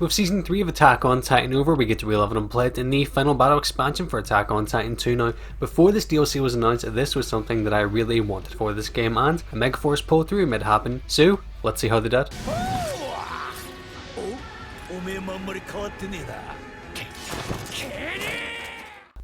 With Season 3 of Attack on Titan over, we get to relive it and play it in the final battle expansion for Attack on Titan 2. Now, before this DLC was announced, this was something that I really wanted for this game, and a Megaforce pull through made it happen, so let's see how they did.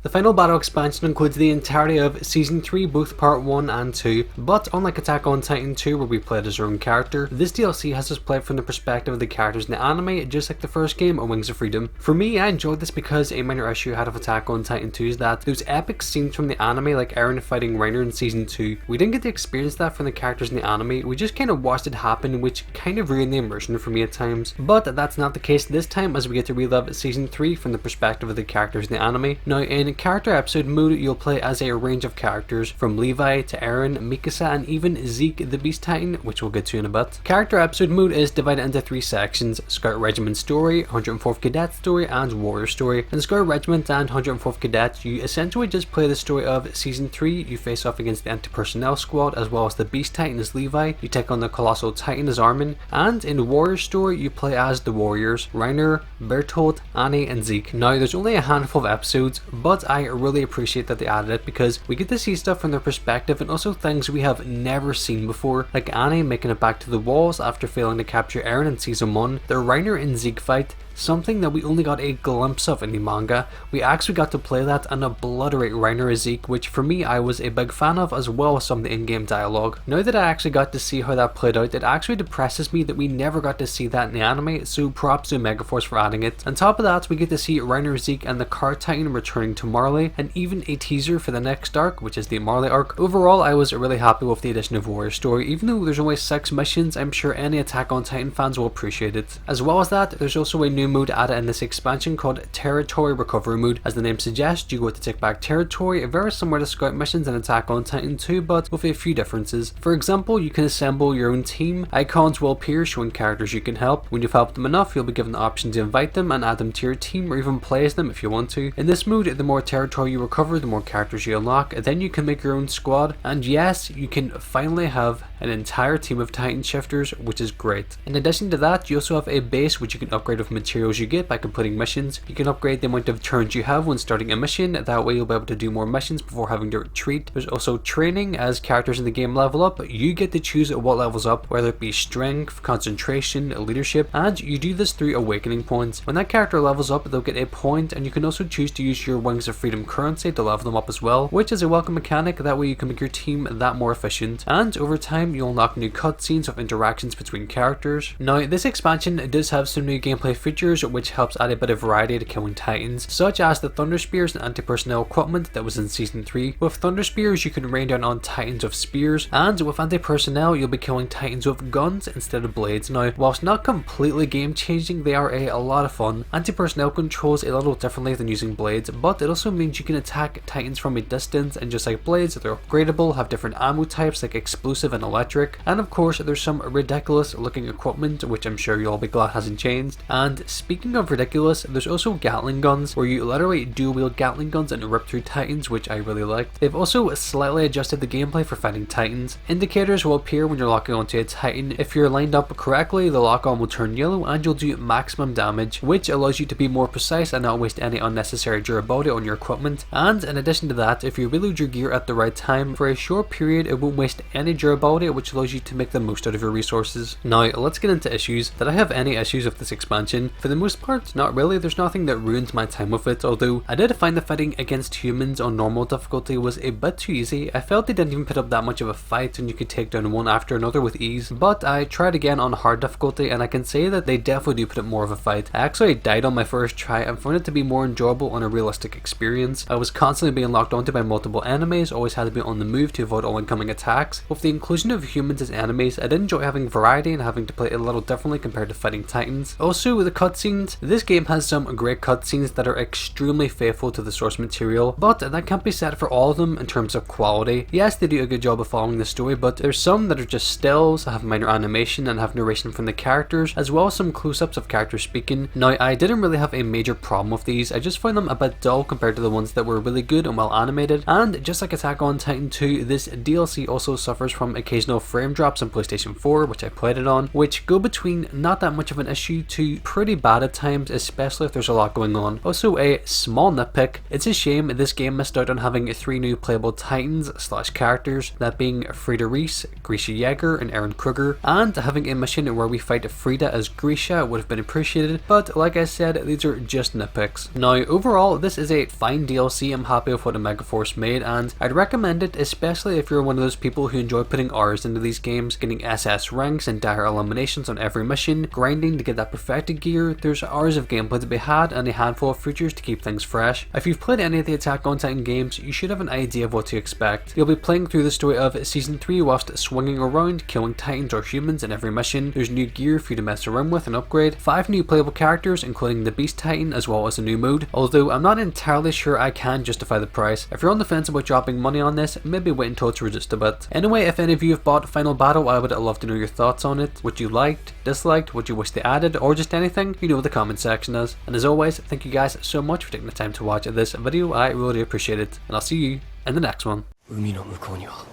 The final battle expansion includes the entirety of Season 3, both Part 1 and 2, but unlike Attack on Titan 2 where we played as our own character, this DLC has us play from the perspective of the characters in the anime, just like the first game on Wings of Freedom. For me, I enjoyed this because a minor issue I had of Attack on Titan 2 is that those epic scenes from the anime, like Eren fighting Reiner in Season 2, we didn't get to experience that from the characters in the anime, we just kind of watched it happen, which kind of ruined the immersion for me at times. But that's not the case this time, as we get to relive Season 3 from the perspective of the characters in the anime. Now, in character episode mode, you'll play as a range of characters from Levi to Eren, Mikasa, and even Zeke the Beast Titan, which we'll get to in a bit. Character episode mode is divided into 3 sections: Scout Regiment Story, 104th Cadet Story, and Warrior Story. In Scout Regiment and 104th Cadet, you essentially just play the story of Season 3, you face off against the anti-personnel squad as well as the Beast Titan as Levi, you take on the Colossal Titan as Armin, and in Warrior Story you play as the Warriors, Reiner, Bertolt, Annie, and Zeke. Now, there's only a handful of episodes, but I really appreciate that they added it because we get to see stuff from their perspective and also things we have never seen before, like Annie making it back to the walls after failing to capture Eren in Season 1, the Reiner and Zeke fight, something that we only got a glimpse of in the manga. We actually got to play that and obliterate Reiner and Zeke, which for me I was a big fan of, as well as some of the in-game dialogue. Now that I actually got to see how that played out, it actually depresses me that we never got to see that in the anime, so props to Megaforce for adding it. On top of that, we get to see Reiner, Zeke, and the Car Titan returning to Marley, and even a teaser for the next arc, which is the Marley arc. Overall, I was really happy with the addition of Warrior Story. Even though there's only 6 missions, I'm sure any Attack on Titan fans will appreciate it. As well as that, there's also a new mode added in this expansion called Territory Recovery Mode. As the name suggests, you go to take back territory, very similar to Scout missions in Attack on Titan 2, but with a few differences. For example, you can assemble your own team, icons will appear showing characters you can help. When you've helped them enough, you'll be given the option to invite them and add them to your team, or even play as them if you want to. In this mode, the more territory you recover, the more characters you unlock, then you can make your own squad, and yes, you can finally have an entire team of Titan shifters, which is great. In addition to that, you also have a base which you can upgrade with materials you get by completing missions. You can upgrade the amount of turns you have when starting a mission, that way you'll be able to do more missions before having to retreat. There's also training. As characters in the game level up, you get to choose what levels up, whether it be strength, concentration, leadership, and you do this through awakening points. When that character levels up, they'll get a point, and you can also choose to use your Wings of Freedom currency to level them up as well, which is a welcome mechanic. That way you can make your team that more efficient, and over time you'll unlock new cutscenes of interactions between characters. Now, this expansion does have some new gameplay features which helps add a bit of variety to killing Titans, such as the Thunder Spears and anti-personnel equipment that was in Season 3. With Thunder Spears you can rain down on Titans with spears, and with anti-personnel you'll be killing Titans with guns instead of blades. Now, whilst not completely game changing, they are a lot of fun. Anti-personnel controls a little differently than using blades, but it also means you can attack Titans from a distance, and just like blades, they're upgradable, have different ammo types like explosive and electric, and of course there's some ridiculous looking equipment which I'm sure you'll all be glad hasn't changed. And speaking of ridiculous, there's also Gatling guns, where you literally dual wield Gatling guns and rip through Titans, which I really liked. They've also slightly adjusted the gameplay for fighting Titans. Indicators will appear when you're locking onto a Titan. If you're lined up correctly, the lock on will turn yellow and you'll do maximum damage, which allows you to be more precise and not waste any unnecessary durability on your equipment. And in addition to that, if you reload your gear at the right time, for a short period it won't waste any durability, which allows you to make the most out of your resources. Now, let's get into issues. Did I have any issues with this expansion? For the most part, not really. There's nothing that ruined my time with it, although I did find the fighting against humans on normal difficulty was a bit too easy. I felt they didn't even put up that much of a fight and you could take down one after another with ease, but I tried again on hard difficulty and I can say that they definitely do put up more of a fight. I actually died on my first try and found it to be more enjoyable and a realistic experience. I was constantly being locked onto by multiple enemies, always had to be on the move to avoid all incoming attacks. With the inclusion of humans as enemies, I did enjoy having variety and having to play a little differently compared to fighting Titans. Also, with the cutscenes, this game has some great cutscenes that are extremely faithful to the source material, but that can't be said for all of them in terms of quality. Yes, they do a good job of following the story, but there's some that are just stills, have minor animation and have narration from the characters, as well as some close-ups of characters speaking. Now, I didn't really have a major problem with these, I just found them a bit dull compared to the ones that were really good and well animated, and just like Attack on Titan 2, this DLC also suffers from occasional frame drops on PlayStation 4, which I played it on, which go between not that much of an issue to pretty bad at times, especially if there's a lot going on. Also, a small nitpick, it's a shame this game missed out on having 3 new playable titans slash characters, that being Frida Reese, Grisha Yeager, and Aaron Kruger, and having a mission where we fight Frida as Grisha would have been appreciated, but like I said, these are just nitpicks. Now overall, this is a fine DLC. I'm happy with what Megaforce made, and I'd recommend it, especially if you're one of those people who enjoy putting hours into these games, getting SS ranks and dire eliminations on every mission, grinding to get that perfected gear. There's hours of gameplay to be had and a handful of features to keep things fresh. If you've played any of the Attack on Titan games, you should have an idea of what to expect. You'll be playing through the story of Season 3 whilst swinging around, killing titans or humans in every mission. There's new gear for you to mess around with and upgrade, 5 new playable characters including the Beast Titan as well as a new mode, although I'm not entirely sure I can justify the price. If you're on the fence about dropping money on this, maybe wait until it's reduced a bit. Anyway, if any of you have bought Final Battle, I would love to know your thoughts on it. What you liked, disliked, what you wish they added, or just anything, you know what the comment section is. And as always, thank you guys so much for taking the time to watch this video. I really appreciate it, and I'll see you in the next one. 海の向こうには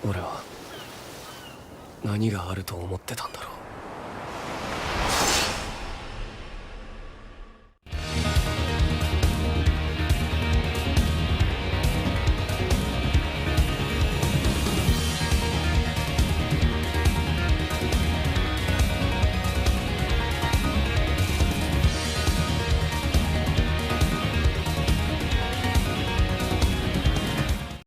俺は何があると思ってたんだろう。